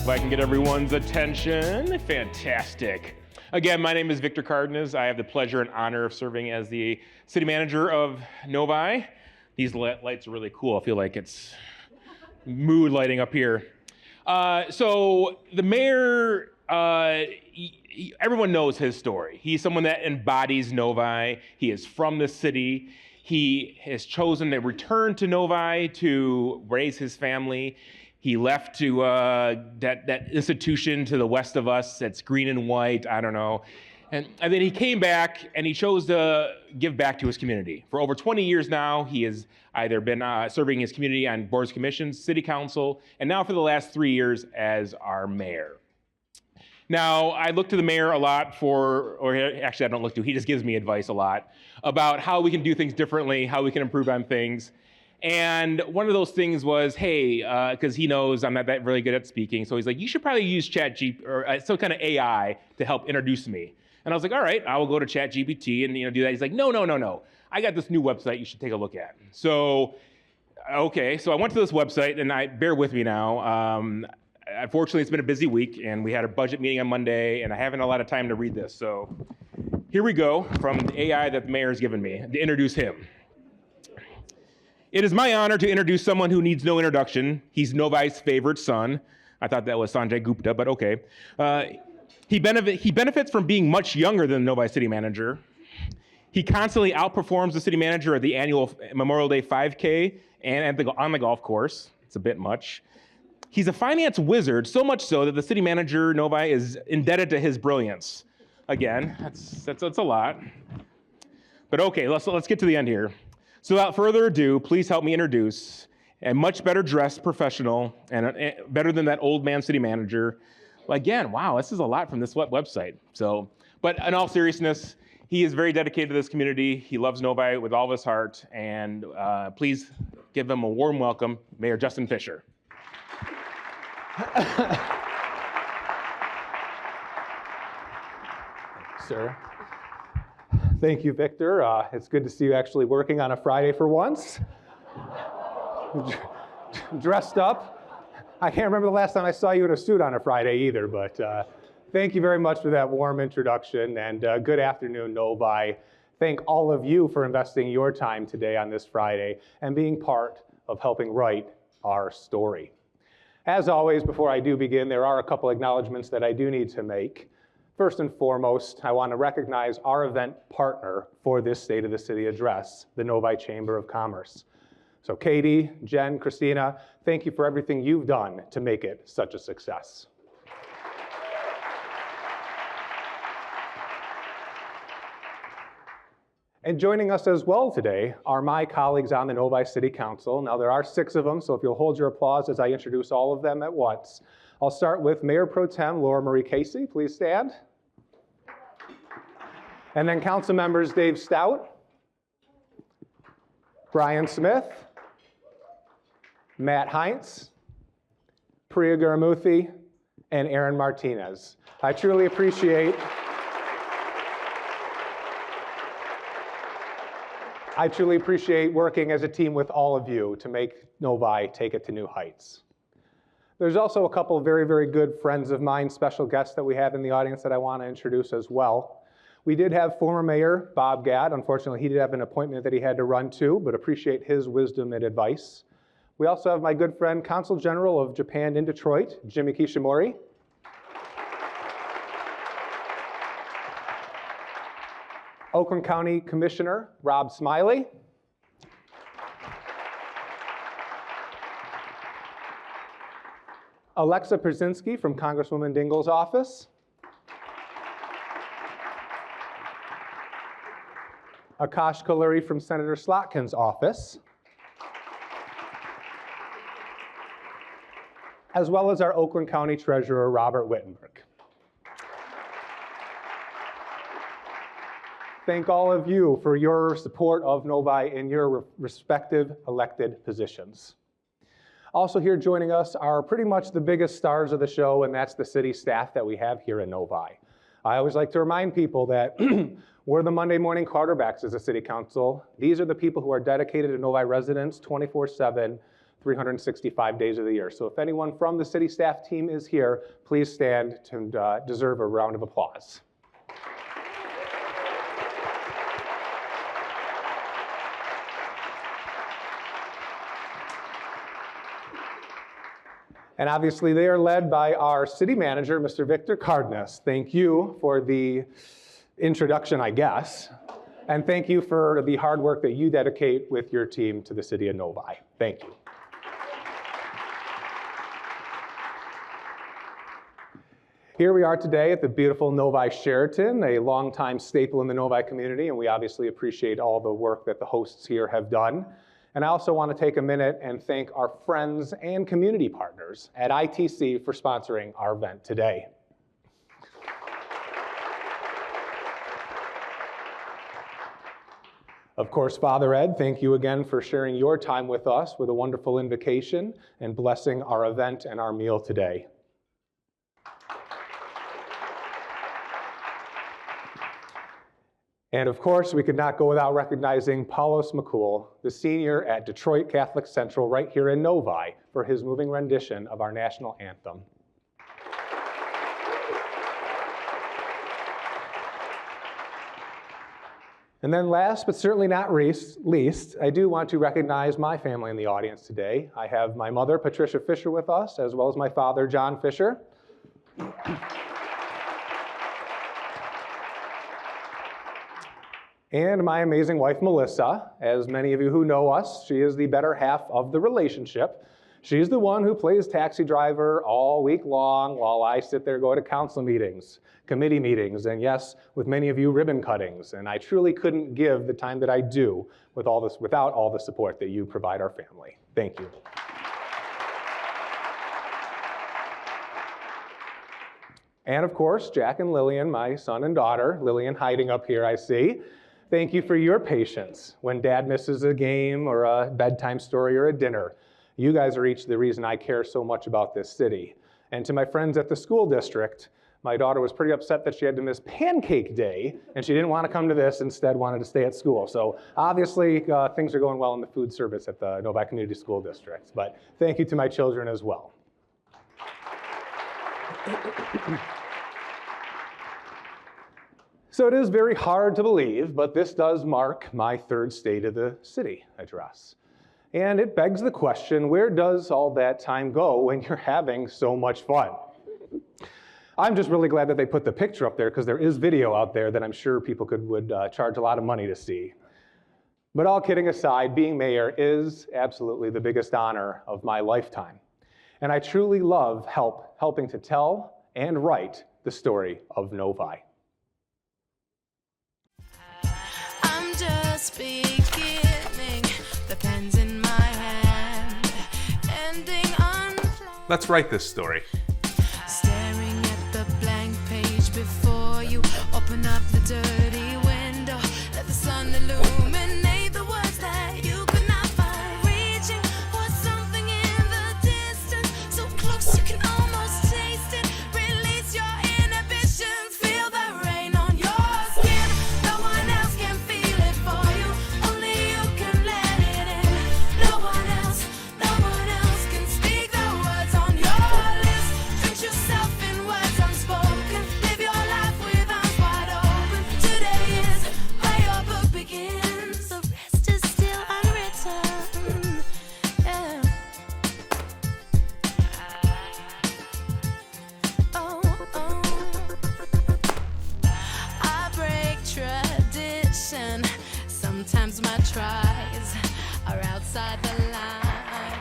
If I can get everyone's attention, fantastic. Again, my name is Victor Cardenas. I have the pleasure and honor of serving as the city manager of Novi. These lights are really cool. I feel like it's mood lighting up here. So the mayor, everyone knows his story. He's someone that embodies Novi. He is from the city. He has chosen to return to Novi to raise his family. He left to that institution to the west of us that's green and white, I don't know. And then he came back and he chose to give back to his community. For over 20 years now, he has either been serving his community on boards, commissions, city council, and now for the last 3 years as our mayor. Now, I look to the mayor a lot or actually I don't look to, he just gives me advice a lot about how we can do things differently, how we can improve on things. And one of those things was, hey, because he knows I'm not that really good at speaking, so he's like, you should probably use ChatGPT or some kind of AI to help introduce me. And I was like, all right, I will go to ChatGPT and do that. He's like, no. I got this new website you should take a look at. So, okay, so I went to this website, and bear with me now. Unfortunately, it's been a busy week, and we had a budget meeting on Monday, and I haven't had a lot of time to read this. So here we go from the AI that the mayor's given me to introduce him. It is my honor to introduce someone who needs no introduction. He's Novi's favorite son. I thought that was Sanjay Gupta, but okay. He benefits from being much younger than Novi city manager. He constantly outperforms the city manager at the annual Memorial Day 5K and on the golf course. It's a bit much. He's a finance wizard, so much so that the city manager, Novi, is indebted to his brilliance. Again, that's a lot. But okay, let's get to the end here. So without further ado, please help me introduce a much better dressed professional and better than that old man city manager. Again, wow, this is a lot from this website. But in all seriousness, he is very dedicated to this community. He loves Novi with all of his heart. And please give him a warm welcome, Mayor Justin Fisher. Sir. Thank you, Victor. It's good to see you actually working on a Friday for once. Dressed up. I can't remember the last time I saw you in a suit on a Friday either, but thank you very much for that warm introduction, and good afternoon, Novi. Thank all of you for investing your time today on this Friday and being part of helping write our story. As always, before I do begin, there are a couple acknowledgments that I do need to make. First and foremost, I want to recognize our event partner for this State of the City address, the Novi Chamber of Commerce. So Katie, Jen, Christina, thank you for everything you've done to make it such a success. And joining us as well today are my colleagues on the Novi City Council. Now there are 6 of them, so if you'll hold your applause as I introduce all of them at once. I'll start with Mayor Pro Tem Laura Marie Casey, please stand. And then Council members Dave Stout, Brian Smith, Matt Heinz, Priya Guramuthi, and Aaron Martinez. I truly appreciate working as a team with all of you to make Novi take it to new heights. There's also a couple of very, very good friends of mine, special guests that we have in the audience that I want to introduce as well. We did have former Mayor Bob Gadd. Unfortunately, he did have an appointment that he had to run to, but appreciate his wisdom and advice. We also have my good friend, Consul General of Japan in Detroit, Jimmy Kishimori. Oakland County Commissioner Rob Smiley. Alexa Przynski from Congresswoman Dingell's office. Akash Kaluri from Senator Slotkin's office. As well as our Oakland County Treasurer, Robert Wittenberg. Thank all of you for your support of Novi in your respective elected positions. Also here joining us are pretty much the biggest stars of the show, and that's the city staff that we have here in Novi. I always like to remind people that we're the Monday morning quarterbacks as a city council. These are the people who are dedicated to Novi residents 24/7, 365 days of the year. So if anyone from the city staff team is here, please stand to deserve a round of applause. And obviously they are led by our city manager, Mr. Victor Cardenas. Thank you for the introduction, I guess. And thank you for the hard work that you dedicate with your team to the city of Novi. Thank you. Here we are today at the beautiful Novi Sheraton, a longtime staple in the Novi community, and we obviously appreciate all the work that the hosts here have done. And I also want to take a minute and thank our friends and community partners at ITC for sponsoring our event today. Of course, Father Ed, thank you again for sharing your time with us with a wonderful invocation and blessing our event and our meal today. And of course, we could not go without recognizing Paulos McCool, the senior at Detroit Catholic Central right here in Novi, for his moving rendition of our national anthem. And then last, but certainly not least, I do want to recognize my family in the audience today. I have my mother, Patricia Fisher, with us, as well as my father, John Fisher. And my amazing wife, Melissa. As many of you who know us, she is the better half of the relationship. She's the one who plays taxi driver all week long while I sit there, go to council meetings, committee meetings, and yes, with many of you, ribbon cuttings. And I truly couldn't give the time that I do with all this, without all the support that you provide our family. Thank you. And of course, Jack and Lillian, my son and daughter, Lillian hiding up here, I see. Thank you for your patience when Dad misses a game or a bedtime story or a dinner. You guys are each the reason I care so much about this city. And to my friends at the school district, my daughter was pretty upset that she had to miss Pancake Day, and she didn't want to come to this, instead wanted to stay at school. So obviously, things are going well in the food service at the Novi Community School District. But thank you to my children as well. So it is very hard to believe, but this does mark my third State of the City address. And it begs the question, where does all that time go when you're having so much fun? I'm just really glad that they put the picture up there because there is video out there that I'm sure people would charge a lot of money to see. But all kidding aside, being mayor is absolutely the biggest honor of my lifetime. And I truly love helping to tell and write the story of Novi. I'm just beginning, the pen's in my hand, ending unplanned. Let's write this story. Staring at the blank page before you, open up the dirty window, let the sun illuminate the words that you could not find. Reaching for something in the distance, so close you can almost taste it. Release your inhibitions, feel the rain on your skin. No one else can feel it for you, only you can let it in. No one else can speak the words on your lips. Drench yourself in words unspoken, live your life with arms wide open. Today is where your book begins, the rest is still unwritten. Yeah. I break tradition. Sometimes my tries are outside the line.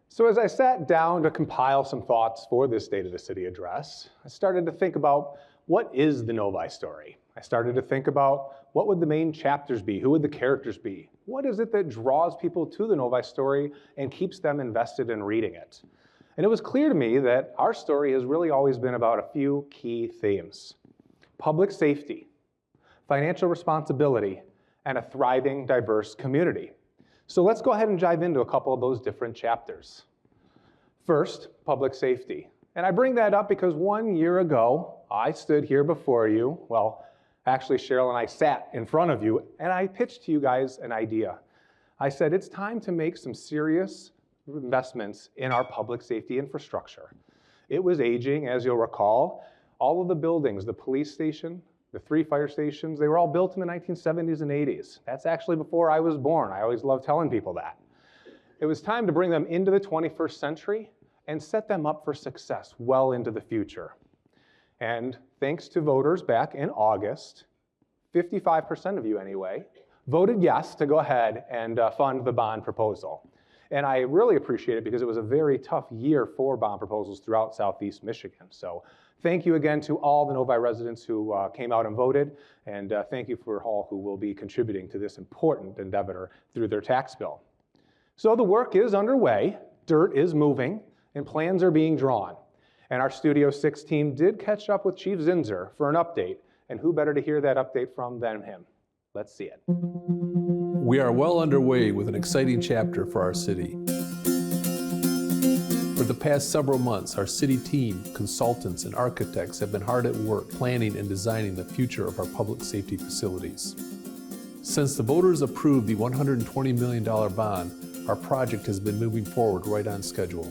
So as I sat down to compile some thoughts for this State of the City address, I started to think about what is the Novi story? I started to think about what would the main chapters be? Who would the characters be? What is it that draws people to the Novi story and keeps them invested in reading it? And it was clear to me that our story has really always been about a few key themes: public safety, financial responsibility, and a thriving, diverse community. So let's go ahead and dive into a couple of those different chapters. First, public safety. And I bring that up because 1 year ago, I stood here before you, well, actually Cheryl and I sat in front of you, and I pitched to you guys an idea. I said it's time to make some serious investments in our public safety infrastructure. It was aging, as you'll recall. All of the buildings, the police station, the 3 fire stations, they were all built in the 1970s and 80s. That's actually before I was born. I always love telling people that. It was time to bring them into the 21st century and set them up for success well into the future. And thanks to voters back in August, 55% of you anyway, voted yes to go ahead and fund the bond proposal. And I really appreciate it because it was a very tough year for bond proposals throughout Southeast Michigan. So thank you again to all the Novi residents who came out and voted, and thank you for all who will be contributing to this important endeavor through their tax bill. So the work is underway, dirt is moving, and plans are being drawn. And our Studio 6 team did catch up with Chief Zinser for an update, and who better to hear that update from than him? Let's see it. We are well underway with an exciting chapter for our city. For the past several months, our city team, consultants, and architects have been hard at work planning and designing the future of our public safety facilities. Since the voters approved the $120 million bond, our project has been moving forward right on schedule.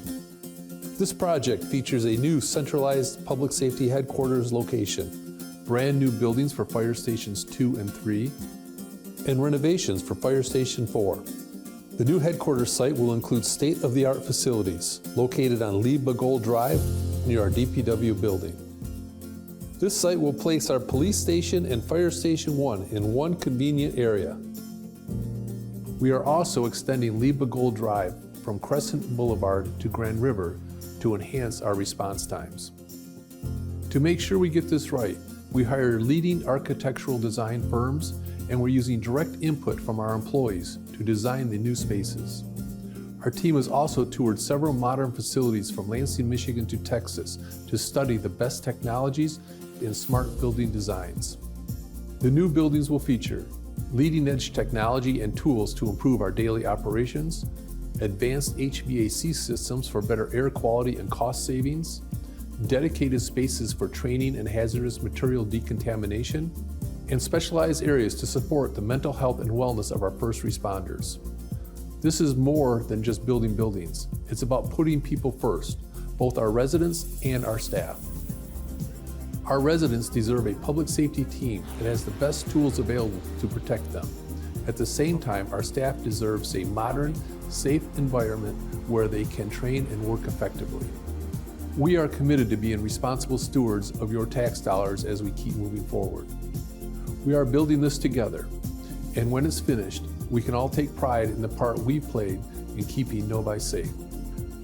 This project features a new centralized public safety headquarters location, brand new buildings for Fire Stations 2 and 3, and renovations for Fire Station 4. The new headquarters site will include state-of-the-art facilities located on Lee Bagol Drive near our DPW building. This site will place our police station and Fire Station 1 in one convenient area. We are also extending Lee Bagol Drive from Crescent Boulevard to Grand River to enhance our response times. To make sure we get this right, we hired leading architectural design firms, and we're using direct input from our employees to design the new spaces. Our team has also toured several modern facilities from Lansing, Michigan to Texas to study the best technologies in smart building designs. The new buildings will feature leading-edge technology and tools to improve our daily operations, advanced HVAC systems for better air quality and cost savings, dedicated spaces for training and hazardous material decontamination, and specialized areas to support the mental health and wellness of our first responders. This is more than just building buildings. It's about putting people first, both our residents and our staff. Our residents deserve a public safety team that has the best tools available to protect them. At the same time, our staff deserves a modern, safe environment where they can train and work effectively. We are committed to being responsible stewards of your tax dollars as we keep moving forward. We are building this together, and when it's finished, we can all take pride in the part we played in keeping Novi safe.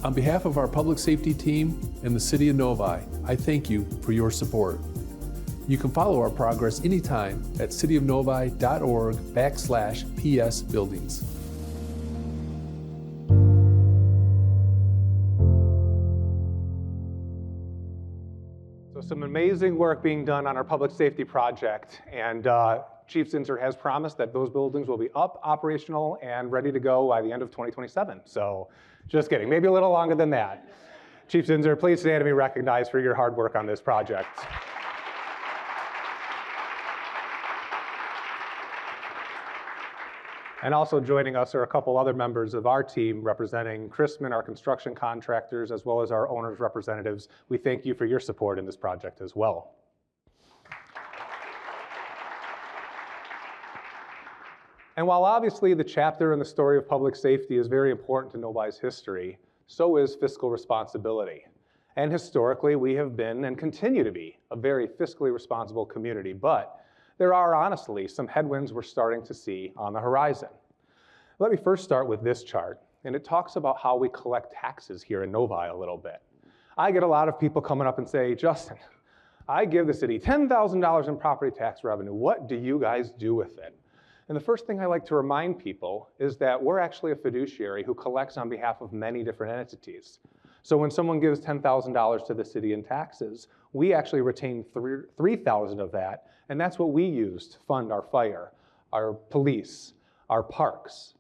On behalf of our public safety team and the City of Novi, I thank you for your support. You can follow our progress anytime at cityofnovi.org/PS buildings. So some amazing work being done on our public safety project, and Chief Zinser has promised that those buildings will be up, operational, and ready to go by the end of 2027. So just kidding, maybe a little longer than that. Chief Zinser, please stand to be recognized for your hard work on this project. And also joining us are a couple other members of our team representing Chrisman, our construction contractors, as well as our owners' representatives. We thank you for your support in this project as well. And while obviously the chapter in the story of public safety is very important to Novi's history, so is fiscal responsibility. And historically, we have been and continue to be a very fiscally responsible community, but there are honestly some headwinds we're starting to see on the horizon. Let me first start with this chart, and it talks about how we collect taxes here in Novi a little bit. I get a lot of people coming up and say, Justin, I give the city $10,000 in property tax revenue. What do you guys do with it? And the first thing I like to remind people is that we're actually a fiduciary who collects on behalf of many different entities. So when someone gives $10,000 to the city in taxes, we actually retain $3,000 of that, and that's what we use to fund our fire, our police, our parks,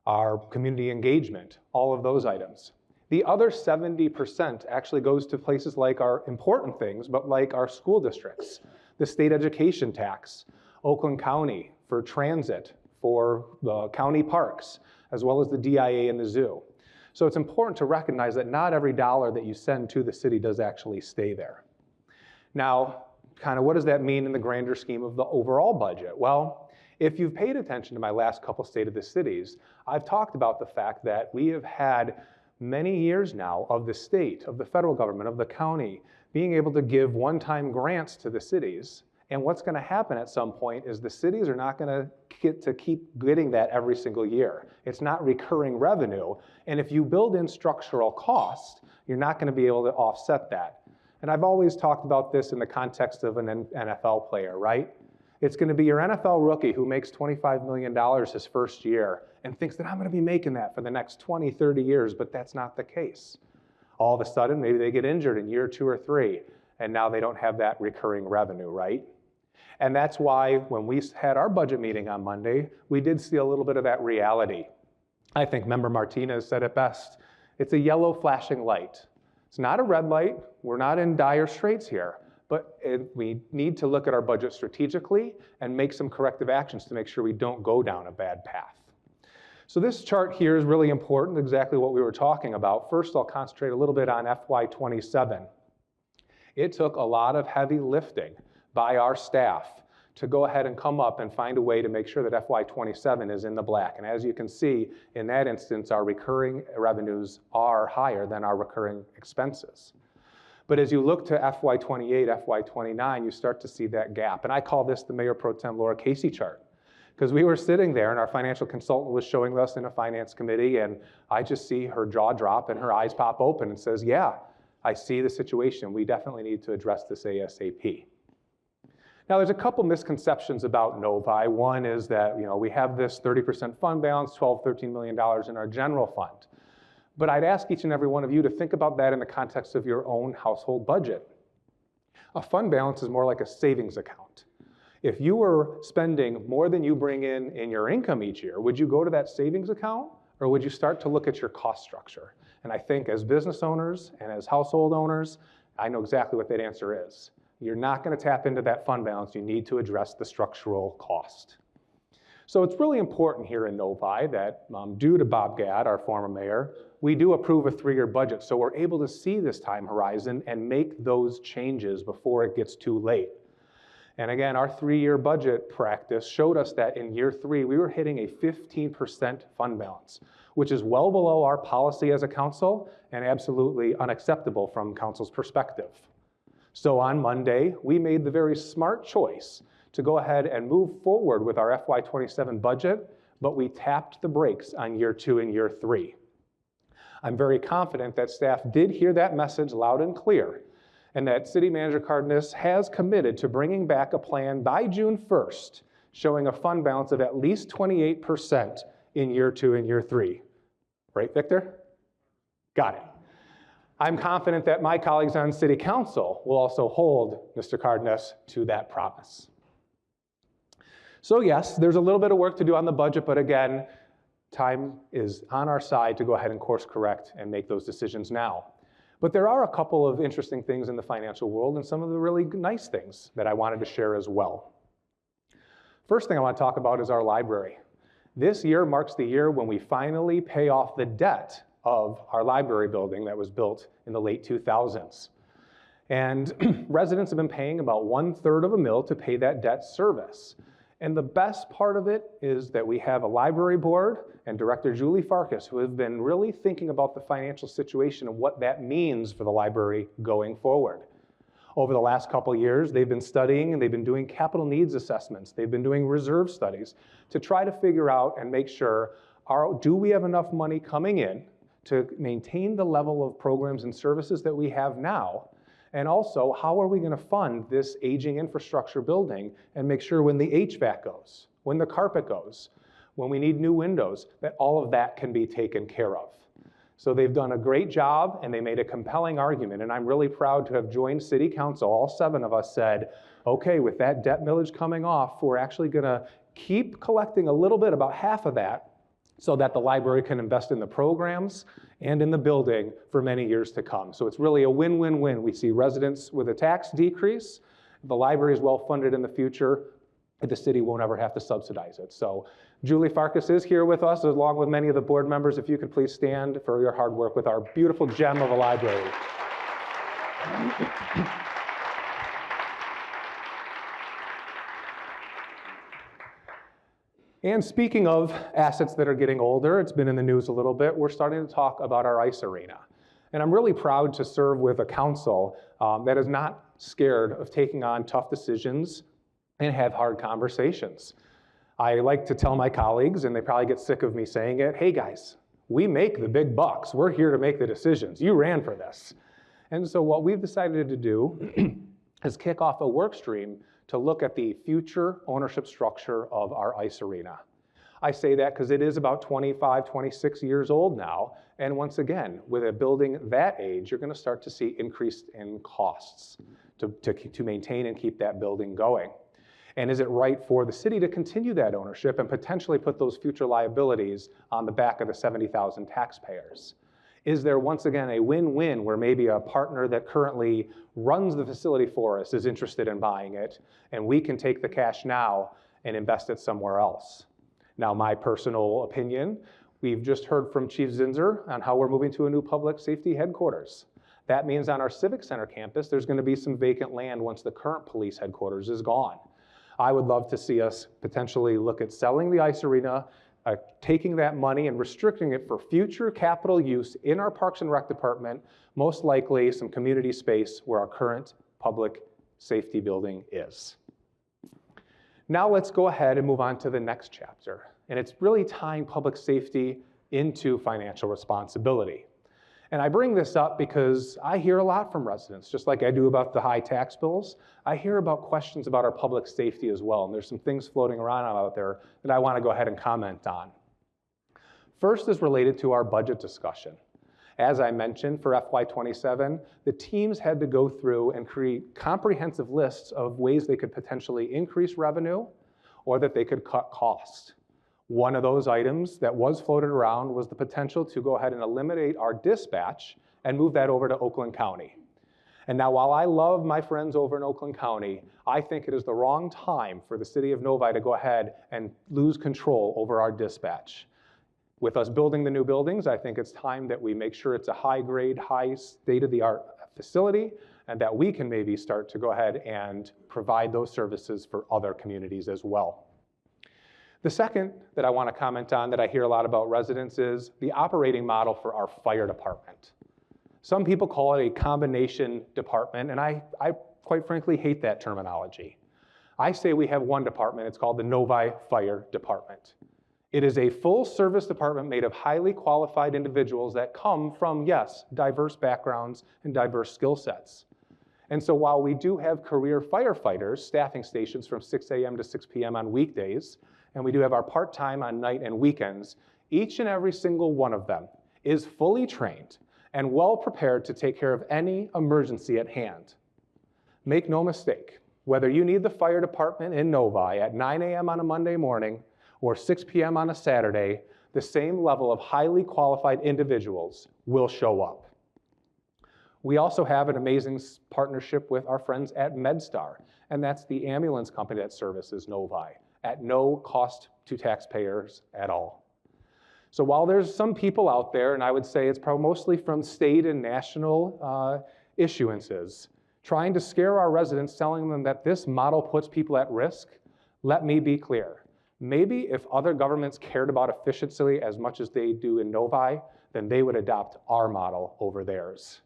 our community engagement, all of those items. The other 70% actually goes to places like our important things, but like our school districts, the state education tax, Oakland County for transit, for the county parks, as well as the DIA and the zoo. So it's important to recognize that not every dollar that you send to the city does actually stay there. Now, kind of what does that mean in the grander scheme of the overall budget? Well, if you've paid attention to my last couple State of the Cities, I've talked about the fact that we have had many years now of the state, of the federal government, of the county, being able to give one-time grants to the cities. And what's going to happen at some point is the cities are not going to get to keep getting that every single year. It's not recurring revenue. And if you build in structural cost, you're not going to be able to offset that. And I've always talked about this in the context of an NFL player, right? It's going to be your NFL rookie who makes $25 million his first year and thinks that I'm going to be making that for the next 20, 30 years, but that's not the case. All of a sudden, maybe they get injured in year 2 or 3, and now they don't have that recurring revenue, right? And that's why when we had our budget meeting on Monday, we did see a little bit of that reality. I think Member Martinez said it best. It's a yellow flashing light. It's not a red light. We're not in dire straits here. But we need to look at our budget strategically and make some corrective actions to make sure we don't go down a bad path. So this chart here is really important, exactly what we were talking about. First, I'll concentrate a little bit on FY27. It took a lot of heavy lifting by our staff to go ahead and come up and find a way to make sure that FY27 is in the black. And as you can see, in that instance, our recurring revenues are higher than our recurring expenses. But as you look to FY28, FY29, you start to see that gap. And I call this the Mayor Pro Tem Laura Casey chart. Because we were sitting there and our financial consultant was showing us in a finance committee, and I just see her jaw drop and her eyes pop open and says, yeah, I see the situation. We definitely need to address this ASAP. Now, there's a couple misconceptions about Novi. One is that we have this 30% fund balance, $13 million in our general fund. But I'd ask each and every one of you to think about that in the context of your own household budget. A fund balance is more like a savings account. If you were spending more than you bring in your income each year, would you go to that savings account, or would you start to look at your cost structure? And I think as business owners and as household owners, I know exactly what that answer is. You're not going to tap into that fund balance. You need to address the structural cost. So it's really important here in Novi that due to Bob Gadd, our former mayor, we do approve a 3-year budget. So we're able to see this time horizon and make those changes before it gets too late. And again, our 3-year budget practice showed us that in year 3, we were hitting a 15% fund balance, which is well below our policy as a council and absolutely unacceptable from council's perspective. So on Monday, we made the very smart choice to go ahead and move forward with our FY27 budget, but we tapped the brakes on year 2 and year 3. I'm very confident that staff did hear that message loud and clear, and that City Manager Cardenas has committed to bringing back a plan by June 1st, showing a fund balance of at least 28% in year 2 and year 3. Right, Victor? Got it. I'm confident that my colleagues on City Council will also hold Mr. Cardenas to that promise. So yes, there's a little bit of work to do on the budget, but again, time is on our side to go ahead and course correct and make those decisions now. But there are a couple of interesting things in the financial world and some of the really nice things that I wanted to share as well. First thing I want to talk about is our library. This year marks the year when we finally pay off the debt of our library building that was built in the late 2000s. And residents have been paying about 1/3 of a mil to pay that debt service. And the best part of it is that we have a library board and Director Julie Farkas who have been really thinking about the financial situation and what that means for the library going forward. Over the last couple of years, they've been studying and they've been doing capital needs assessments. They've been doing reserve studies to try to figure out and make sure, do we have enough money coming in to maintain the level of programs and services that we have now? And also, how are we going to fund this aging infrastructure building and make sure when the HVAC goes, when the carpet goes, when we need new windows, that all of that can be taken care of. So they've done a great job and they made a compelling argument. And I'm really proud to have joined City Council. All 7 of us said, okay, with that debt millage coming off, we're actually going to keep collecting a little bit, about half of that, so that the library can invest in the programs and in the building for many years to come. So it's really a win-win-win. We see residents with a tax decrease, the library is well funded in the future, the city won't ever have to subsidize it. So Julie Farkas is here with us, along with many of the board members. If you could please stand for your hard work with our beautiful gem of a library. And speaking of assets that are getting older, it's been in the news a little bit, we're starting to talk about our ice arena. And I'm really proud to serve with a council that is not scared of taking on tough decisions and have hard conversations. I like to tell my colleagues, and they probably get sick of me saying it, hey guys, we make the big bucks. We're here to make the decisions. You ran for this. And so what we've decided to do is kick off a work stream to look at the future ownership structure of our ice arena. I say that because it is about 25, 26 years old now. And once again, with a building that age, you're going to start to see increase in costs to maintain and keep that building going. And is it right for the city to continue that ownership and potentially put those future liabilities on the back of the 70,000 taxpayers? Is there once again a win-win where maybe a partner that currently runs the facility for us is interested in buying it, and we can take the cash now and invest it somewhere else? Now, my personal opinion, we've just heard from Chief Zinser on how we're moving to a new public safety headquarters. That means on our Civic Center campus, there's going to be some vacant land once the current police headquarters is gone. I would love to see us potentially look at selling the ice arena, taking that money and restricting it for future capital use in our Parks and Rec department, most likely some community space where our current public safety building is. Now let's go ahead and move on to the next chapter. And it's really tying public safety into financial responsibility. And I bring this up because I hear a lot from residents, just like I do about the high tax bills. I hear about questions about our public safety as well, and there's some things floating around out there that I want to go ahead and comment on. First is related to our budget discussion. As I mentioned, for FY27, the teams had to go through and create comprehensive lists of ways they could potentially increase revenue or that they could cut costs. One of those items that was floated around was the potential to go ahead and eliminate our dispatch and move that over to Oakland County. And now, while I love my friends over in Oakland County, I think it is the wrong time for the city of Novi to go ahead and lose control over our dispatch. With us building the new buildings, I think it's time that we make sure it's a high-grade, high state-of-the-art facility, and that we can maybe start to go ahead and provide those services for other communities as well. The second that I want to comment on that I hear a lot about residents is the operating model for our fire department. Some people call it a combination department, and I quite frankly hate that terminology. I say we have one department, it's called the Novi Fire Department. It is a full service department made of highly qualified individuals that come from, yes, diverse backgrounds and diverse skill sets. And so while we do have career firefighters staffing stations from 6 a.m. to 6 p.m. on weekdays, and we do have our part-time on night and weekends, each and every single one of them is fully trained and well prepared to take care of any emergency at hand. Make no mistake, whether you need the fire department in Novi at 9 a.m. on a Monday morning or 6 p.m. on a Saturday, the same level of highly qualified individuals will show up. We also have an amazing partnership with our friends at MedStar, and that's the ambulance company that services Novi at no cost to taxpayers at all. So while there's some people out there, and I would say it's probably mostly from state and national issuances, trying to scare our residents, telling them that this model puts people at risk, let me be clear. Maybe if other governments cared about efficiency as much as they do in Novi, then they would adopt our model over theirs.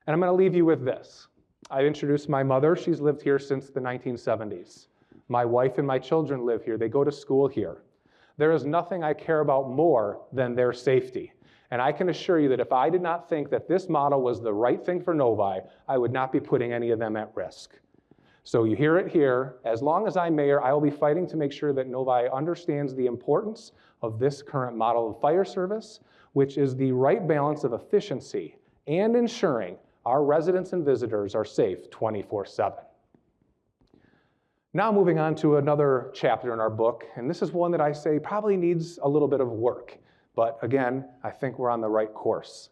And I'm going to leave you with this. I've introduced my mother. She's lived here since the 1970s. My wife and my children live here. They go to school here. There is nothing I care about more than their safety. And I can assure you that if I did not think that this model was the right thing for Novi, I would not be putting any of them at risk. So you hear it here. As long as I'm mayor, I will be fighting to make sure that Novi understands the importance of this current model of fire service, which is the right balance of efficiency and ensuring our residents and visitors are safe 24/7. Now moving on to another chapter in our book, and this is one that I say probably needs a little bit of work, but again, I think we're on the right course.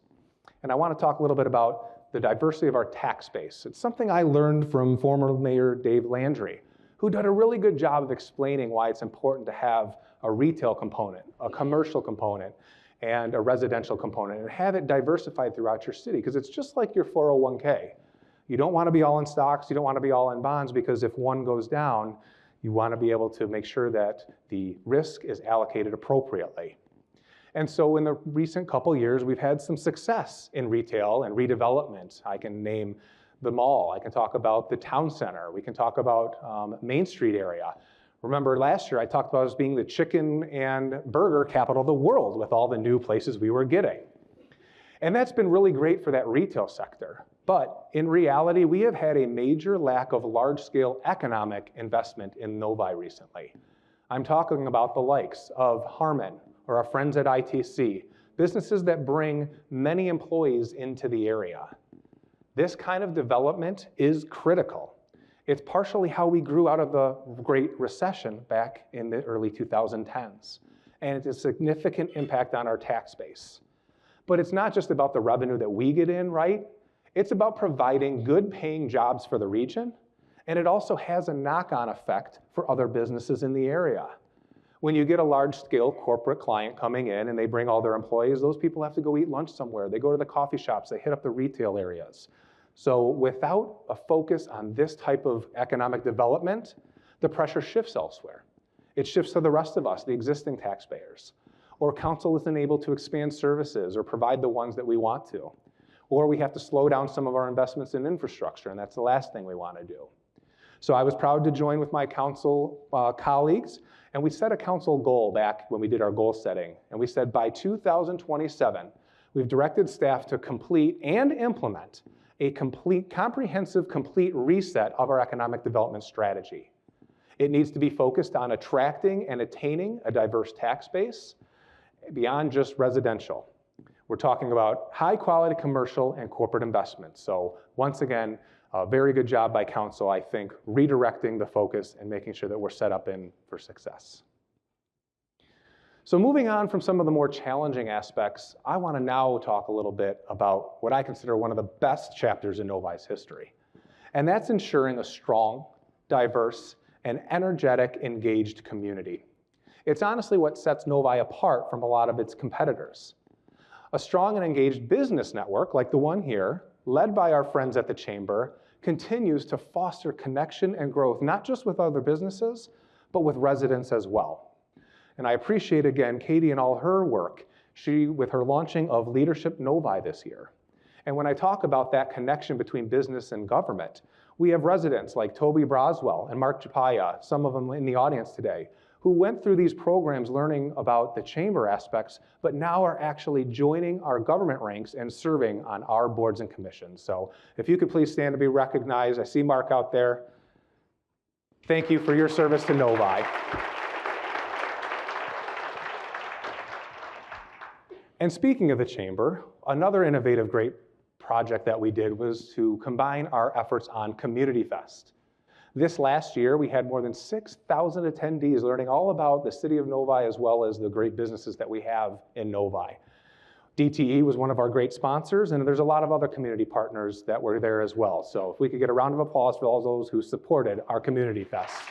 And I want to talk a little bit about the diversity of our tax base. It's something I learned from former Mayor Dave Landry, who did a really good job of explaining why it's important to have a retail component, a commercial component, and a residential component, and have it diversified throughout your city, because it's just like your 401k. You don't want to be all in stocks, you don't want to be all in bonds, because if one goes down, you want to be able to make sure that the risk is allocated appropriately. And so in the recent couple years, we've had some success in retail and redevelopment. I can name the mall, I can talk about the town center, we can talk about Main Street area. Remember last year I talked about us being the chicken and burger capital of the world with all the new places we were getting. And that's been really great for that retail sector. But in reality, we have had a major lack of large-scale economic investment in Novi recently. I'm talking about the likes of Harmon or our friends at ITC, businesses that bring many employees into the area. This kind of development is critical. It's partially how we grew out of the Great Recession back in the early 2010s. And it's a significant impact on our tax base. But it's not just about the revenue that we get in, right? It's about providing good paying jobs for the region, and it also has a knock-on effect for other businesses in the area. When you get a large-scale corporate client coming in and they bring all their employees, those people have to go eat lunch somewhere. They go to the coffee shops, they hit up the retail areas. So without a focus on this type of economic development, the pressure shifts elsewhere. It shifts to the rest of us, the existing taxpayers. Or council isn't able to expand services or provide the ones that we want to. Or we have to slow down some of our investments in infrastructure, and that's the last thing we want to do. So I was proud to join with my council colleagues, and we set a council goal back when we did our goal setting. And we said by 2027, we've directed staff to complete and implement a comprehensive reset of our economic development strategy. It needs to be focused on attracting and attaining a diverse tax base beyond just residential. We're talking about high quality commercial and corporate investments. So once again, a very good job by council, I think, redirecting the focus and making sure that we're set up for success. So moving on from some of the more challenging aspects, I want to now talk a little bit about what I consider one of the best chapters in Novi's history. And that's ensuring a strong, diverse, and energetic, engaged community. It's honestly what sets Novi apart from a lot of its competitors. A strong and engaged business network, like the one here, led by our friends at the Chamber, continues to foster connection and growth, not just with other businesses, but with residents as well. And I appreciate, again, Katie and all her work, with her launching of Leadership Novi this year. And when I talk about that connection between business and government, we have residents like Toby Broswell and Mark Japaya, some of them in the audience today, who went through these programs learning about the chamber aspects, but now are actually joining our government ranks and serving on our boards and commissions. So if you could please stand to be recognized. I see Mark out there. Thank you for your service to Novi. And speaking of the chamber, another innovative great project that we did was to combine our efforts on Community Fest. This last year, we had more than 6,000 attendees learning all about the city of Novi as well as the great businesses that we have in Novi. DTE was one of our great sponsors, and there's a lot of other community partners that were there as well. So if we could get a round of applause for all those who supported our Community Fest.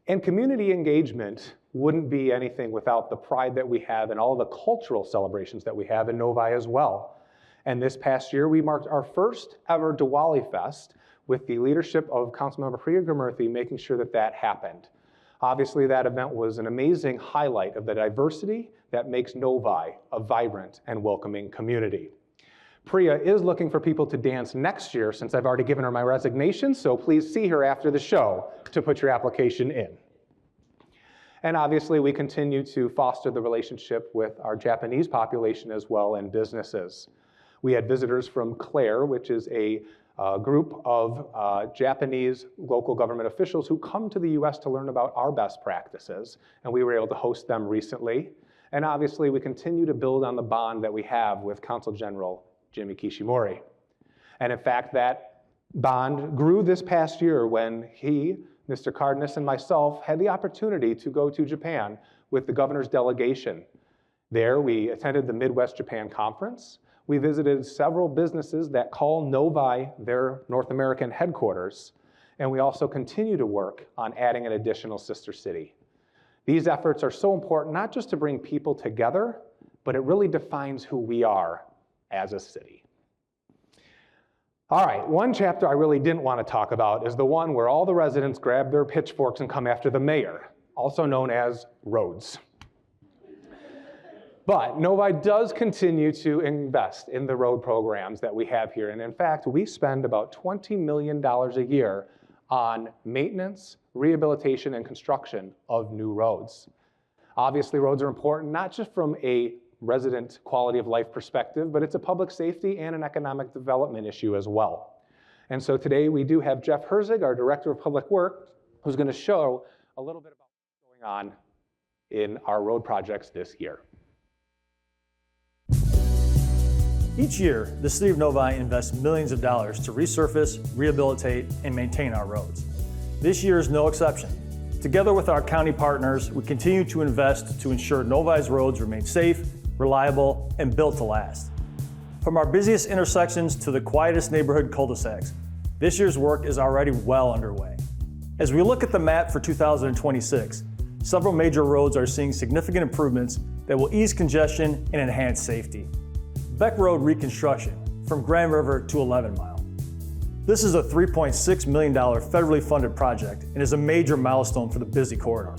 And community engagement wouldn't be anything without the pride that we have and all the cultural celebrations that we have in Novi as well. And this past year, we marked our first ever Diwali Fest with the leadership of Councilmember Priya Gurmurthy, making sure that that happened. Obviously, that event was an amazing highlight of the diversity that makes Novi a vibrant and welcoming community. Priya is looking for people to dance next year since I've already given her my resignation, so please see her after the show to put your application in. And obviously, we continue to foster the relationship with our Japanese population as well and businesses. We had visitors from Claire, which is a group of Japanese local government officials who come to the US to learn about our best practices, and we were able to host them recently. And obviously, we continue to build on the bond that we have with Consul General Jimmy Kishimori. And in fact, that bond grew this past year when he, Mr. Cardenas, and myself had the opportunity to go to Japan with the governor's delegation. There, we attended the Midwest Japan Conference, We visited several businesses that call Novi their North American headquarters, and we also continue to work on adding an additional sister city. These efforts are so important, not just to bring people together, but it really defines who we are as a city. All right, one chapter I really didn't want to talk about is the one where all the residents grab their pitchforks and come after the mayor, also known as roads. But Novi does continue to invest in the road programs that we have here. And in fact, we spend about $20 million a year on maintenance, rehabilitation, and construction of new roads. Obviously, roads are important, not just from a resident quality of life perspective, but it's a public safety and an economic development issue as well. And so today we do have Jeff Herzig, our Director of Public Works, who's going to show a little bit about what's going on in our road projects this year. Each year, the City of Novi invests millions of dollars to resurface, rehabilitate, and maintain our roads. This year is no exception. Together with our county partners, we continue to invest to ensure Novi's roads remain safe, reliable, and built to last. From our busiest intersections to the quietest neighborhood cul-de-sacs, this year's work is already well underway. As we look at the map for 2026, several major roads are seeing significant improvements that will ease congestion and enhance safety. Beck Road reconstruction from Grand River to 11 Mile. This is a $3.6 million federally funded project and is a major milestone for the busy corridor.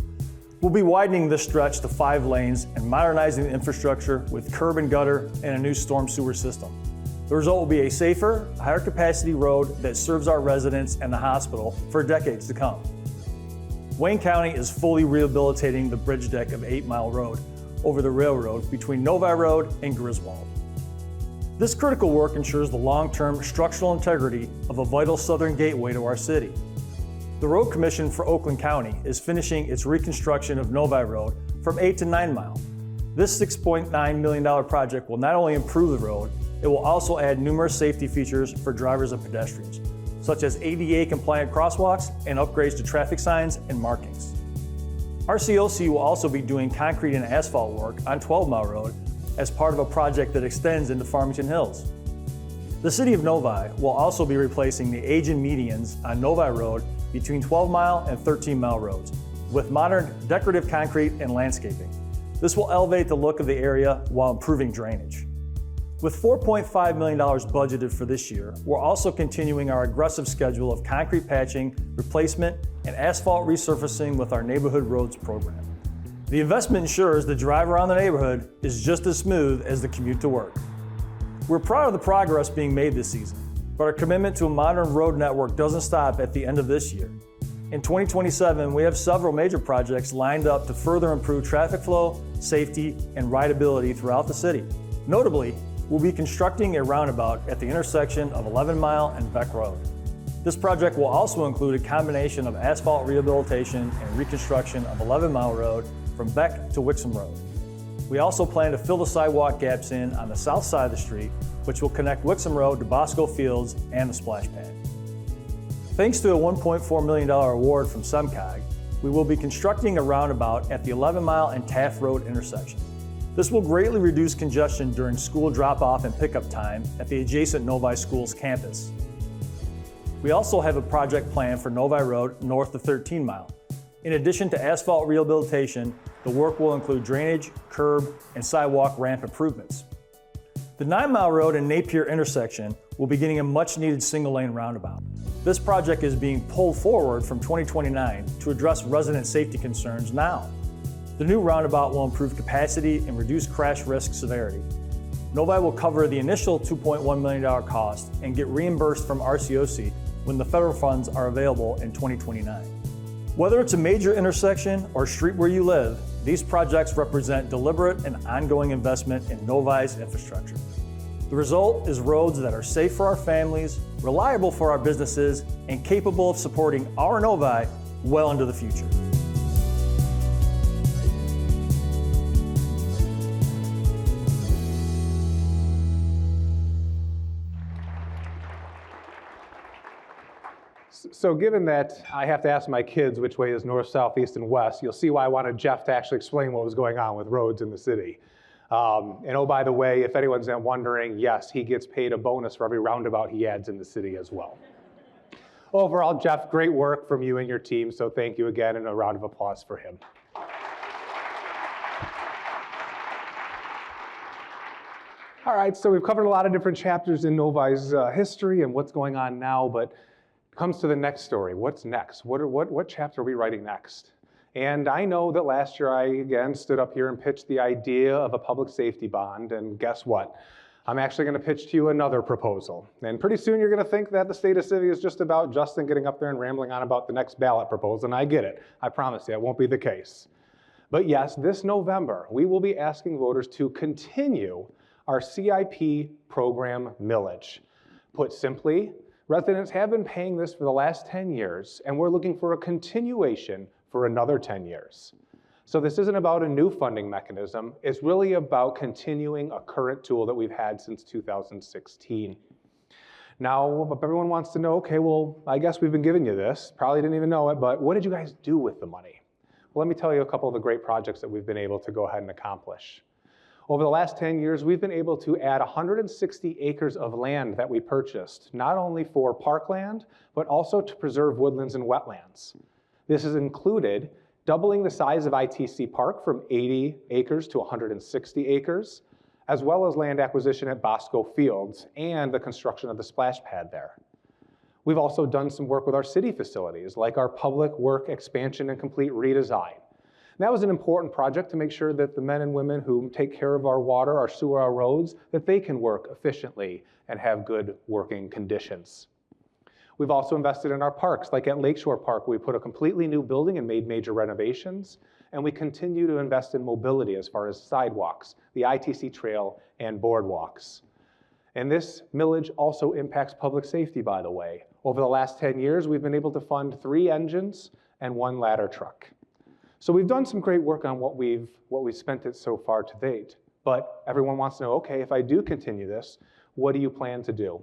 We'll be widening this stretch to 5 lanes and modernizing the infrastructure with curb and gutter and a new storm sewer system. The result will be a safer, higher capacity road that serves our residents and the hospital for decades to come. Wayne County is fully rehabilitating the bridge deck of 8 Mile Road over the railroad between Novi Road and Griswold. This critical work ensures the long-term structural integrity of a vital southern gateway to our city. The Road Commission for Oakland County is finishing its reconstruction of Novi Road from 8 to 9 Mile. This $6.9 million project will not only improve the road, it will also add numerous safety features for drivers and pedestrians, such as ADA-compliant crosswalks and upgrades to traffic signs and markings. RCOC will also be doing concrete and asphalt work on 12 Mile Road as part of a project that extends into Farmington Hills. The City of Novi will also be replacing the aging medians on Novi Road between 12 Mile and 13 Mile roads with modern decorative concrete and landscaping. This will elevate the look of the area while improving drainage. With $4.5 million budgeted for this year, we're also continuing our aggressive schedule of concrete patching, replacement, and asphalt resurfacing with our Neighborhood Roads program. The investment ensures the drive around the neighborhood is just as smooth as the commute to work. We're proud of the progress being made this season, but our commitment to a modern road network doesn't stop at the end of this year. In 2027, we have several major projects lined up to further improve traffic flow, safety, and rideability throughout the city. Notably, we'll be constructing a roundabout at the intersection of 11 Mile and Beck Road. This project will also include a combination of asphalt rehabilitation and reconstruction of 11 Mile Road from Beck to Wixom Road. We also plan to fill the sidewalk gaps in on the south side of the street, which will connect Wixom Road to Bosco Fields and the splash pad. Thanks to a $1.4 million award from SEMCOG, we will be constructing a roundabout at the 11 Mile and Taft Road intersection. This will greatly reduce congestion during school drop-off and pickup time at the adjacent Novi Schools campus. We also have a project plan for Novi Road north of 13 Mile. In addition to asphalt rehabilitation, the work will include drainage, curb, and sidewalk ramp improvements. The 9 Mile Road and Napier intersection will be getting a much-needed single-lane roundabout. This project is being pulled forward from 2029 to address resident safety concerns now. The new roundabout will improve capacity and reduce crash risk severity. Novi will cover the initial $2.1 million cost and get reimbursed from RCOC when the federal funds are available in 2029. Whether it's a major intersection or street where you live, these projects represent deliberate and ongoing investment in Novi's infrastructure. The result is roads that are safe for our families, reliable for our businesses, and capable of supporting our Novi well into the future. So given that I have to ask my kids which way is north, south, east, and west, you'll see why I wanted Jeff to actually explain what was going on with roads in the city. And oh, by the way, if anyone's wondering, yes, he gets paid a bonus for every roundabout he adds in the city as well. Overall, Jeff, great work from you and your team, so thank you again, and a round of applause for him. All right, so we've covered a lot of different chapters in Novi's history and what's going on now, but it comes to the next story. What's next? What chapter are we writing next? And I know that last year I, again, stood up here and pitched the idea of a public safety bond, and guess what? I'm actually going to pitch to you another proposal. And pretty soon you're going to think that the state of City is just about Justin getting up there and rambling on about the next ballot proposal, and I get it. I promise you, it won't be the case. But yes, this November, we will be asking voters to continue our CIP program millage. Put simply, residents have been paying this for the last 10 years, and we're looking for a continuation for another 10 years. So this isn't about a new funding mechanism, it's really about continuing a current tool that we've had since 2016. Now, everyone wants to know, okay, well, I guess we've been giving you this, probably didn't even know it, but what did you guys do with the money? Well, let me tell you a couple of the great projects that we've been able to go ahead and accomplish. Over the last 10 years, we've been able to add 160 acres of land that we purchased, not only for parkland, but also to preserve woodlands and wetlands. This has included doubling the size of ITC Park from 80 acres to 160 acres, as well as land acquisition at Bosco Fields and the construction of the splash pad there. We've also done some work with our city facilities, like our public work expansion and complete redesign. And that was an important project to make sure that the men and women who take care of our water, our sewer, our roads, that they can work efficiently and have good working conditions. We've also invested in our parks, like at Lakeshore Park, we put a completely new building and made major renovations, and we continue to invest in mobility as far as sidewalks, the ITC trail, and boardwalks. And this millage also impacts public safety, by the way. Over the last 10 years, we've been able to fund 3 engines and 1 ladder truck. So we've done some great work on what we've spent it so far to date. But everyone wants to know, okay, if I do continue this, what do you plan to do?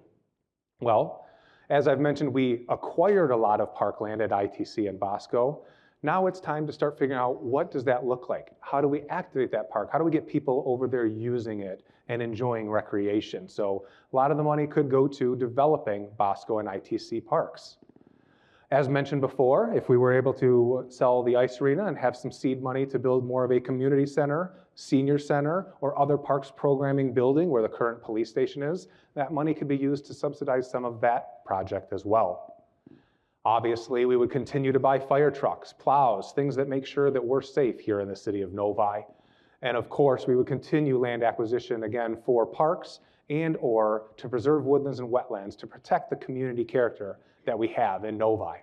Well, as I've mentioned, we acquired a lot of parkland at ITC and Bosco. Now it's time to start figuring out, what does that look like? How do we activate that park? How do we get people over there using it and enjoying recreation? So a lot of the money could go to developing Bosco and ITC parks. As mentioned before, if we were able to sell the ice arena and have some seed money to build more of a community center, senior center, or other parks programming building where the current police station is, that money could be used to subsidize some of that project as well. Obviously, we would continue to buy fire trucks, plows, things that make sure that we're safe here in the city of Novi. And of course, we would continue land acquisition again for parks and or to preserve woodlands and wetlands to protect the community character that we have in Novi.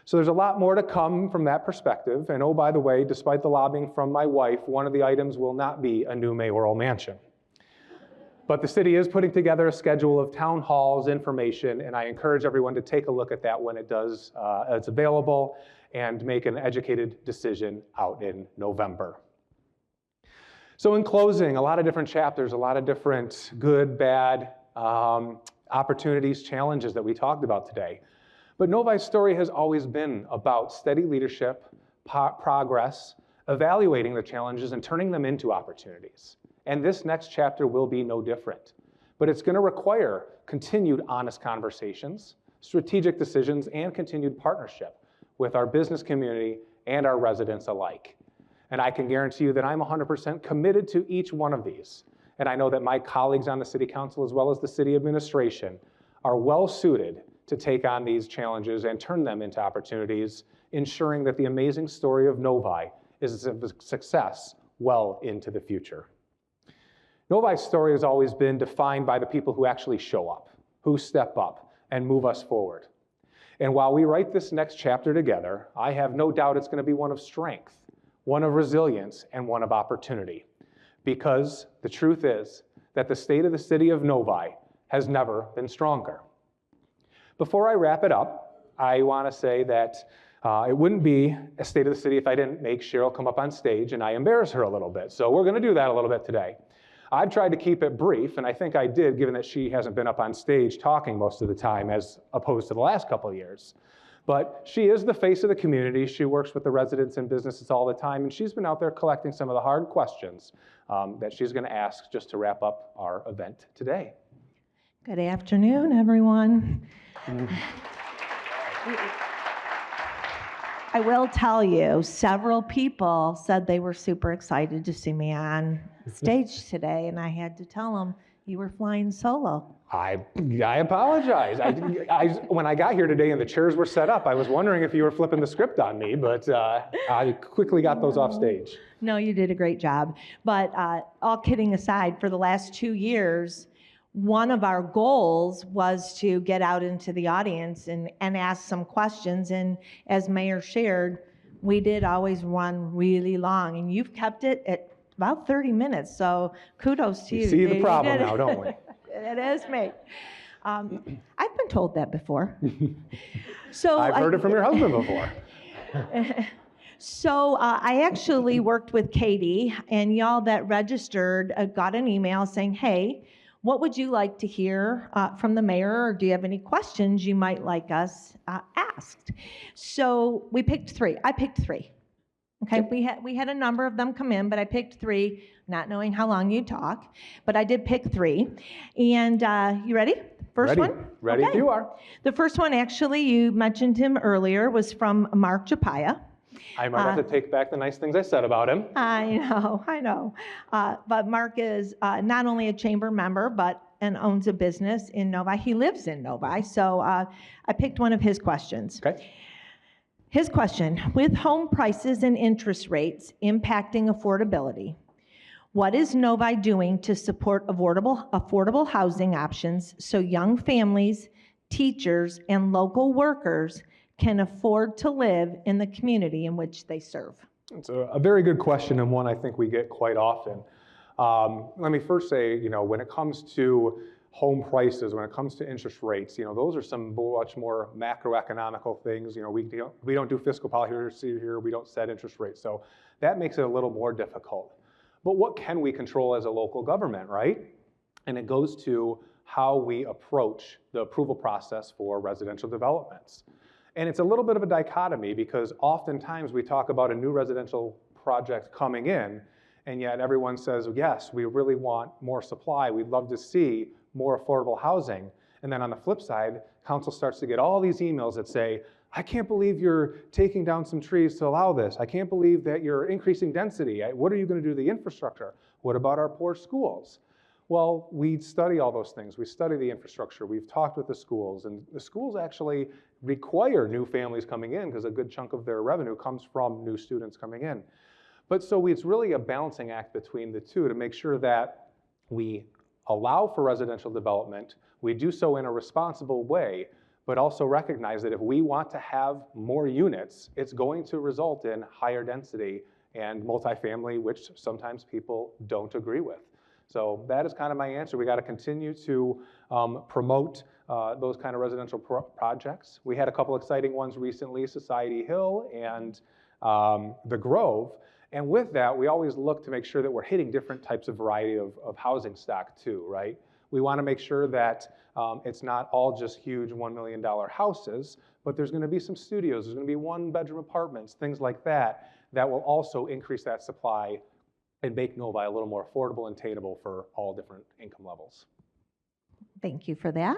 So there's a lot more to come from that perspective. And oh, by the way, despite the lobbying from my wife, one of the items will not be a new mayoral mansion. But the city is putting together a schedule of town halls, information, and I encourage everyone to take a look at that when it's available, and make an educated decision out in November. So in closing, a lot of different chapters, a lot of different good, bad opportunities, challenges that we talked about today. But Novi's story has always been about steady leadership, progress, evaluating the challenges and turning them into opportunities. And this next chapter will be no different. But it's going to require continued honest conversations, strategic decisions, and continued partnership with our business community and our residents alike. And I can guarantee you that I'm 100% committed to each one of these. And I know that my colleagues on the City Council, as well as the City Administration, are well suited to take on these challenges and turn them into opportunities, ensuring that the amazing story of Novi is a success well into the future. Novi's story has always been defined by the people who actually show up, who step up and move us forward. And while we write this next chapter together, I have no doubt it's going to be one of strength, one of resilience, and one of opportunity. Because the truth is that the state of the city of Novi has never been stronger. Before I wrap it up, I want to say that it wouldn't be a state of the city if I didn't make Cheryl come up on stage and I embarrass her a little bit. So we're going to do that a little bit today. I've tried to keep it brief, and I think I did, given that she hasn't been up on stage talking most of the time as opposed to the last couple of years. But she is the face of the community. She works with the residents and businesses all the time, and she's been out there collecting some of the hard questions that she's going to ask just to wrap up our event today. Good afternoon, everyone. I will tell you, several people said they were super excited to see me on stage today, and I had to tell them you were flying solo. I apologize. When I got here today and the chairs were set up, I was wondering if you were flipping the script on me, but I quickly got those off stage. No, you did a great job. But all kidding aside, for the last 2 years, one of our goals was to get out into the audience and ask some questions. And as Mayor shared, we did always run really long. And you've kept it at about 30 minutes. So kudos to you. You see the You problem did it. now, don't we? It is me. I've been told that before. So I've heard it from your husband before. So I actually worked with Katie, and y'all that registered got an email saying, hey, what would you like to hear from the mayor, or do you have any questions you might like us asked? So we picked 3. I picked 3. Okay, we had a number of them come in, but I picked 3, not knowing how long you'd talk, but I did pick 3. And you ready? First one? Ready if Okay. you are. The first one, actually, you mentioned him earlier, was from Mark Japaya. I might have to take back the nice things I said about him. I know. But Mark is not only a chamber member, and owns a business in Novi. He lives in Novi, so I picked one of his questions. Okay. His question, with home prices and interest rates impacting affordability, what is Novi doing to support affordable housing options so young families, teachers, and local workers can afford to live in the community in which they serve? It's a very good question, and one I think we get quite often. Let me first say, when it comes to home prices, when it comes to interest rates, those are some much more macroeconomical things. We don't do fiscal policy here, we don't set interest rates, so that makes it a little more difficult. But what can we control as a local government, right? And it goes to how we approach the approval process for residential developments. And it's a little bit of a dichotomy because oftentimes we talk about a new residential project coming in, and yet everyone says, yes, we really want more supply. We'd love to see more affordable housing. And then on the flip side, council starts to get all these emails that say, I can't believe you're taking down some trees to allow this. I can't believe that you're increasing density. What are you going to do to the infrastructure? What about our poor schools? Well, we study all those things. We study the infrastructure. We've talked with the schools, and the schools actually require new families coming in because a good chunk of their revenue comes from new students coming in. But so it's really a balancing act between the two to make sure that we allow for residential development, we do so in a responsible way, but also recognize that if we want to have more units, it's going to result in higher density and multifamily, which sometimes people don't agree with. So that is kind of my answer. We got to continue to promote those kind of residential projects. We had a couple exciting ones recently, Society Hill and the Grove. And with that, we always look to make sure that we're hitting different types of variety of housing stock too, right? We want to make sure that it's not all just huge $1 million houses, but there's going to be some studios, there's going to be 1-bedroom apartments, things like that, that will also increase that supply and make Novi a little more affordable and attainable for all different income levels. Thank you for that.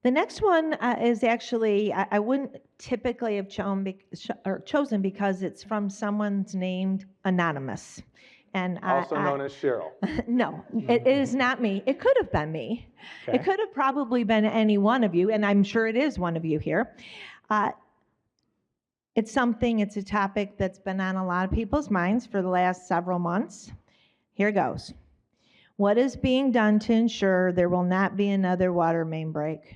The next one is actually, I wouldn't typically have chosen because it's from someone's named Anonymous. And Also known as Cheryl. No, it is not me. It could have been me. Okay. It could have probably been any one of you, and I'm sure it is one of you here. It's a topic that's been on a lot of people's minds for the last several months. Here goes. What is being done to ensure there will not be another water main break?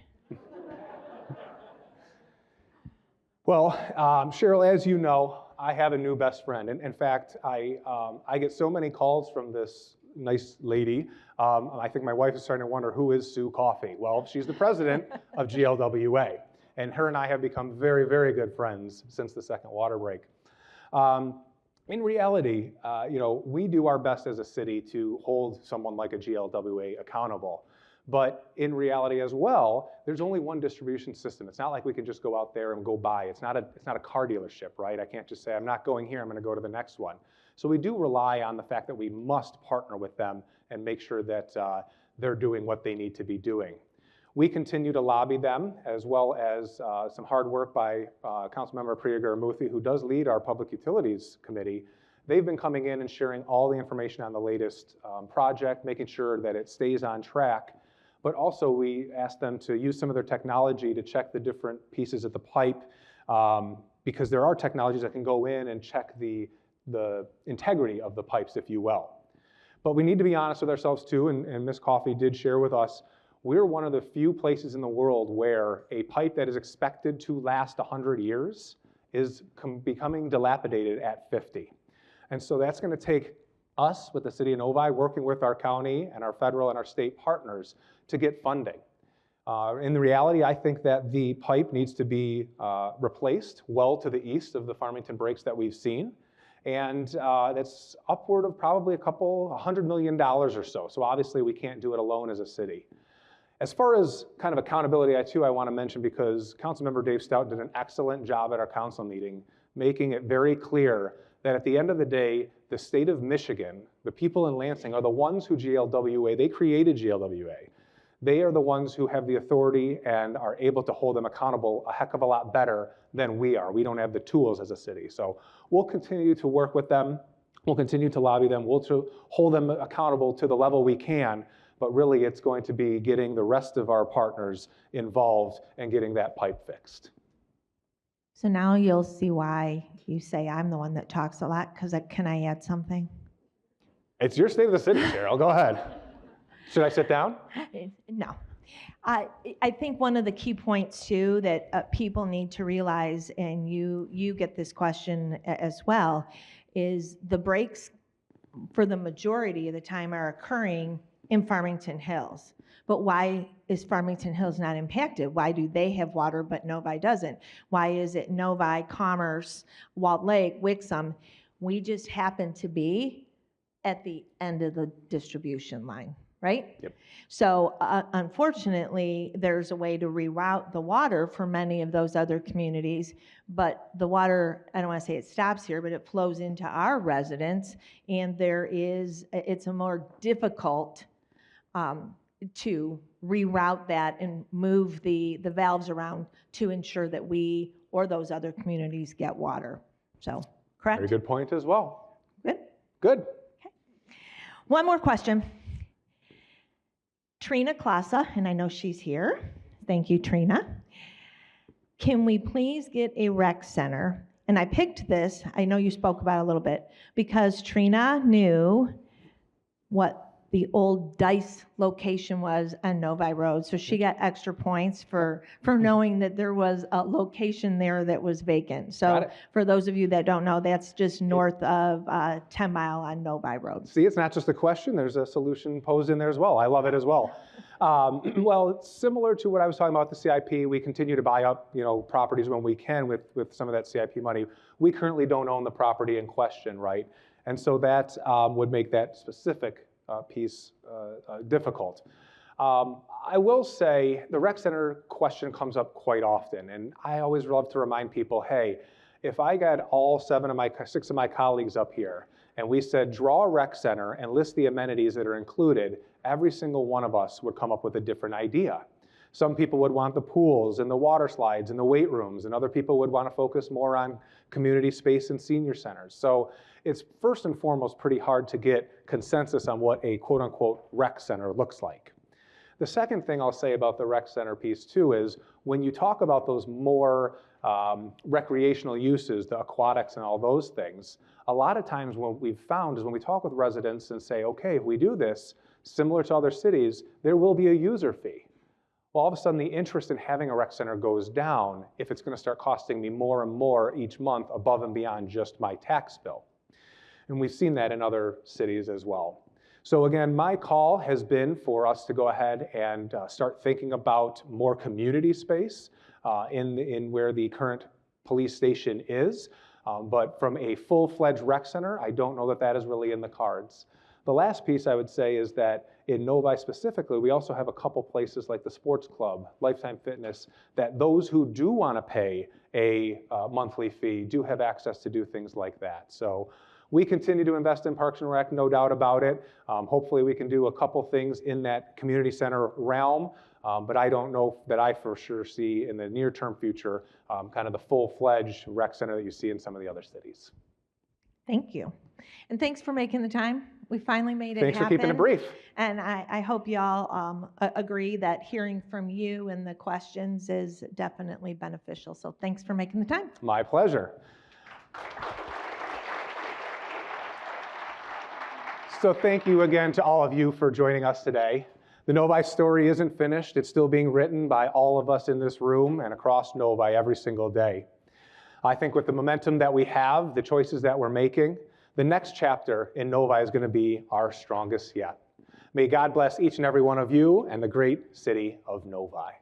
Well, Cheryl, as you know, I have a new best friend. And in fact, I get so many calls from this nice lady. I think my wife is starting to wonder, who is Sue Coffey? Well, she's the president of GLWA. And her and I have become very, very good friends since the second water break. In reality, we do our best as a city to hold someone like a GLWA accountable. But in reality as well, there's only one distribution system. It's not like we can just go out there and go buy. It's not a car dealership, right? I can't just say, I'm not going here, I'm gonna go to the next one. So we do rely on the fact that we must partner with them and make sure that they're doing what they need to be doing. We continue to lobby them, as well as some hard work by Councilmember Priya Garamuthi, who does lead our Public Utilities Committee. They've been coming in and sharing all the information on the latest project, making sure that it stays on track. But also we asked them to use some of their technology to check the different pieces of the pipe, because there are technologies that can go in and check the integrity of the pipes, if you will. But we need to be honest with ourselves too, and Ms. Coffey did share with us, we're one of the few places in the world where a pipe that is expected to last 100 years is becoming dilapidated at 50. And so that's gonna take us with the city of Novi working with our county and our federal and our state partners to get funding. In the reality, I think that the pipe needs to be replaced well to the east of the Farmington breaks that we've seen. And that's upward of probably $100 million or so. So obviously we can't do it alone as a city. As far as kind of accountability, I want to mention, because Councilmember Dave Stout did an excellent job at our council meeting, making it very clear that at the end of the day, the state of Michigan, the people in Lansing, are the ones who GLWA, they created GLWA. They are the ones who have the authority and are able to hold them accountable a heck of a lot better than we are. We don't have the tools as a city. So we'll continue to work with them. We'll continue to lobby them. We'll hold them accountable to the level we can, but really it's going to be getting the rest of our partners involved and getting that pipe fixed. So now you'll see why you say I'm the one that talks a lot, because can I add something? It's your state of the city, Cheryl. Go ahead. Should I sit down? No. I think one of the key points too that people need to realize, and you get this question as well, is the breaks for the majority of the time are occurring in Farmington Hills. But why is Farmington Hills not impacted? Why do they have water but Novi doesn't? Why is it Novi, Commerce, Walled Lake, Wixom? We just happen to be at the end of the distribution line, right? Yep. So unfortunately, there's a way to reroute the water for many of those other communities, but the water, I don't want to say it stops here, but it flows into our residents, and it's a more difficult to reroute that and move the valves around to ensure that we or those other communities get water. So, correct? Very good point as well. Good. Good. One more question. Trina Klasa, and I know she's here. Thank you, Trina. Can we please get a rec center? And I picked this, I know you spoke about it a little bit, because Trina knew what the old Dice location was on Novi Road. So she got extra points for knowing that there was a location there that was vacant. Got So it. for those of you that don't know, that's just north of 10 Mile on Novi Road. See, it's not just a question, there's a solution posed in there as well. I love it as well. Well, it's similar to what I was talking about with the CIP. We continue to buy up, properties when we can with some of that CIP money. We currently don't own the property in question, right? And so that would make that specific piece difficult. I will say the rec center question comes up quite often, and I always love to remind people, hey, if I got all 6 of my colleagues up here and we said draw a rec center and list the amenities that are included, every single one of us would come up with a different idea. Some people would want the pools and the water slides and the weight rooms, and other people would want to focus more on community space and senior centers. So it's first and foremost pretty hard to get consensus on what a quote unquote rec center looks like. The second thing I'll say about the rec center piece too is when you talk about those more recreational uses, the aquatics and all those things, a lot of times what we've found is when we talk with residents and say, okay, if we do this, similar to other cities, there will be a user fee. Well, all of a sudden the interest in having a rec center goes down if it's going to start costing me more and more each month above and beyond just my tax bill. And we've seen that in other cities as well. So again, my call has been for us to go ahead and start thinking about more community space in where the current police station is. But from a full-fledged rec center, I don't know that that is really in the cards. The last piece I would say is that in Novi specifically, we also have a couple places like the sports club, Lifetime Fitness, that those who do want to pay a monthly fee do have access to do things like that. So we continue to invest in Parks and Rec, no doubt about it. Hopefully we can do a couple things in that community center realm, but I don't know that I for sure see in the near-term future kind of the full-fledged rec center that you see in some of the other cities. Thank you. And thanks for making the time. We finally made it happen. Thanks for keeping it brief. And I hope y'all agree that hearing from you and the questions is definitely beneficial. So thanks for making the time. My pleasure. So thank you again to all of you for joining us today. The Novi story isn't finished. It's still being written by all of us in this room and across Novi every single day. I think with the momentum that we have, the choices that we're making, the next chapter in Novi is going to be our strongest yet. May God bless each and every one of you and the great city of Novi.